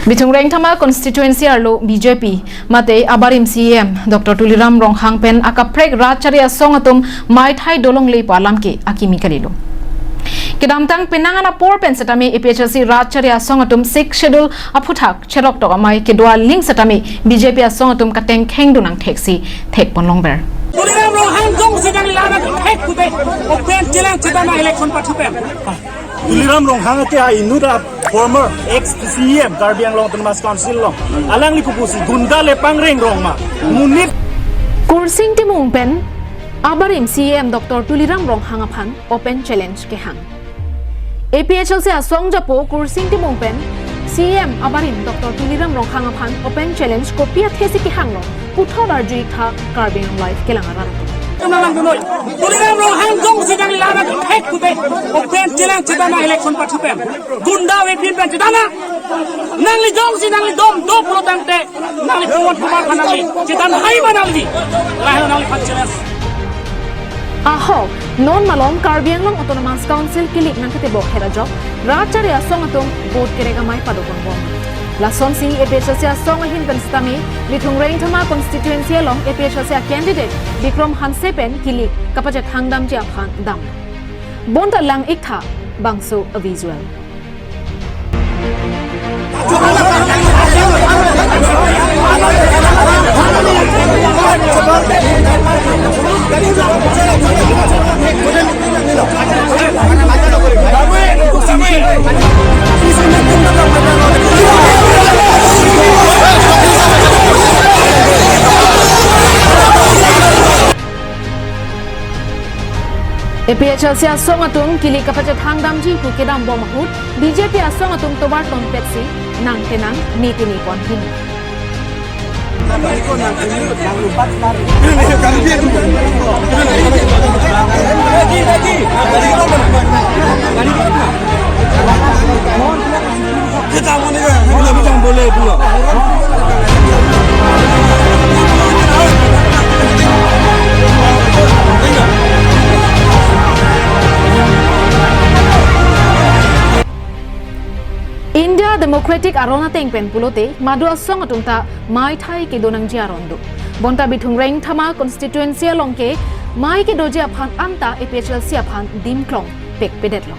Bitungreng Thama constituency arlo BJP mate abarim CM Dr. Tuliram Ronghang pen akaprek Racharya songatum mai thai dolong le palam ke akimi kalilo Kedamtang penangana por pen setami APHC Racharya songatum 6 schedule aputhak cherok to mai kedua link setami BJP songatum kateng khengdunang taxi thek ponlongber Tuliram Ronghang jong sedang lana thek kute open jelang cetana election pathupen Tuliram Ronghang ate inuda former ex-CM Karbiang Long Temas Council long alang likupusi gunda lepang reng rong ma munit Kursing timung pen abarim CM Dr. Tuliram Ronghang aphan open challenge ke hang APHC asong japo kursing timung pen CM abarim Dr. Tuliram Ronghang aphan open challenge kopia thesi ke hang lo puthor arjui kha Karbiang life kelangaran Tuliram Ronghang jong sedang lana thek kute open jelang cetana election pathupen gunda wepin pen cetana nangli jong si nangli dom do protante nangli kuat kumar kanali cetana hai manali lahir nangli patjelas Aho non malom Karbiang Long Autonomous Council kilik nang kete bok hera job Racharya songatum vote kerega mai padokon bom Lason si APHC song hin pen stami Bitungreng Thama constituency long APHC candidate Bikram Hansepen kilik kapajat hangdam ji aphan dam Bonta lang ikha bangso a visual APHC songatum kili kapajat hangdam ji pukedam bomahut BJP songatum tobar ton petsi nang tenang nitini kon hin kita mau nih boleh dulu India Democratic Arona Tengpen Pulote Madu Asong Atumta Mai Thai ke donang jiarondo Bonta Bitungreng Thama constituency longke Mai ke doji aphan anta APHC aphan dimklong pek pedetlo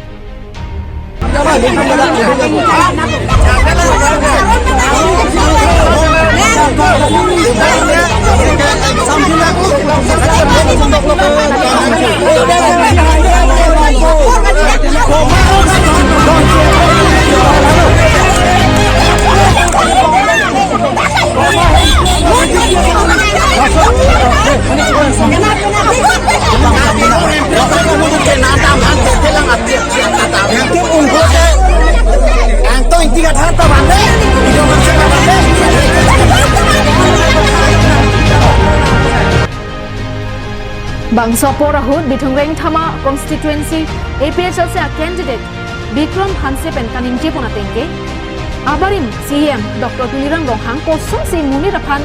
Bangsa Porahut Bitungreng Thama constituency APHC candidate Bikram Hansepen kaningje ponatengke abarim CM Dr. Tuliram Ronghang kosong si munit aphan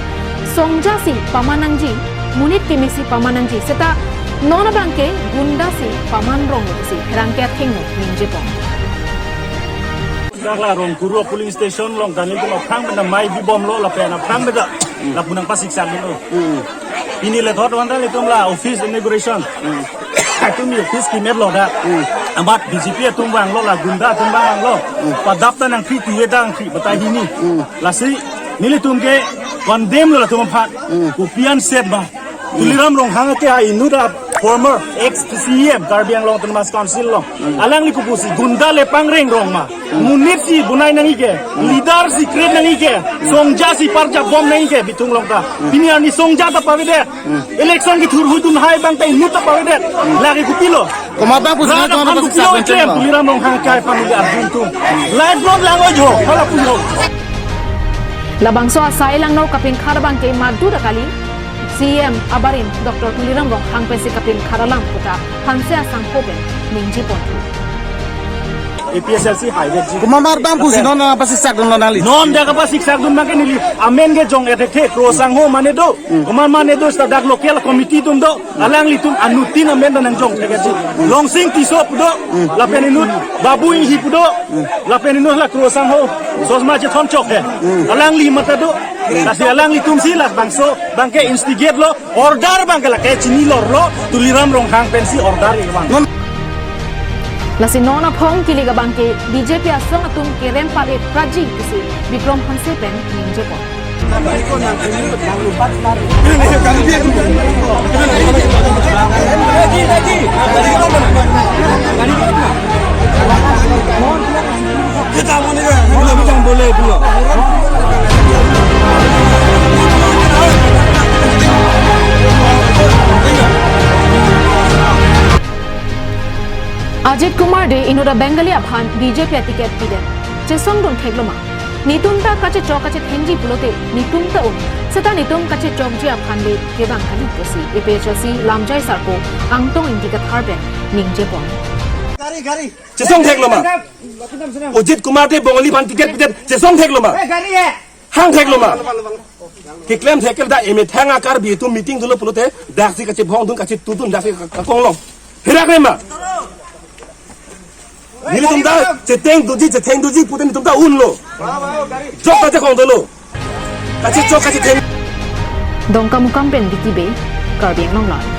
songja si pamanangji munit kimisi pamanangji seta nona bangke gunda si paman rong si rangket hingno ningje pon Dakla rong guru polling station long dan itu phang benda mai bi bom lo la pena phang benda la punang pasik sang lo ini le thot wanda le tumla office inauguration tumi office ki met lo da amat BJP tum wang lo la gunda tum wang lo padapta nang khi ti dang khi batai hini la si nile tum ke condemn lo la tum phat ku pian set ba Tuliram Ronghang ate inuda former ex-CM Karbiang Long Temas Council long alang likupusi gunda lepang reng rong ma munit si bunai nangi ke leader si kred nangi ke songja si parja bom nangi ke bitung long ta bini ani songja ta pawide election ki thur huitun hai bang ta inut ta pawide lagi kupilo Kumabang po sa mga kupilo Tuliram Ronghang kai pamili arjun tum light blood langoy jo hala pulo Labangso asai lang no kaping kharabang ke madu dakali CM abarim Dr. Tuliram Ronghang pesi kaping kharalang puta hanse asang hoben ningji pontu APSLC highway ji Kumamar bang pusi non pasti sak don nali. non daga pa siksak dun makin nili amen ge jong ete the krosang ho mane do kumar mane do sta dak local committee tum do alang litum anutin amen dan jong thege ji long sing ti so pudo la peninut babu in hi pudo la peninut la krosang ho sosma je thon chok he alang li mata do kasi alang litum si las bangso bangke instigate lo order bangke la ke chini lor lo tuliram rong hang pensi order e bang Lasi nona phong kiliga bangke BJP asong atum kerem pale praji kisi Bikrom Hanse pen ninje po. Ajit Kumar de inuda Bengali abhan BJP tiket piden. Chesong don thegloma. Nitumta kache chok kache thenji pulote nitumta seta nitum kache chok ji abhan de kebang kali posi APSLC lamjai sarko angtong indika tharben ningje pon. Jesong thekloma. Ojit Kumar de Bengali ban tiket piden jesong thekloma. Hang thekloma. Kiklem thekel da eme thanga kar bi tu meeting dulo pulote daksi kache bhong dun kache tutun daksi konglong. Hirakrema. Nili tumda ceteng duji puten tumda unlo. Jok kache kongdolo. Kache jok kache teng. Dongka mukam pen dikibe karbiang long lan.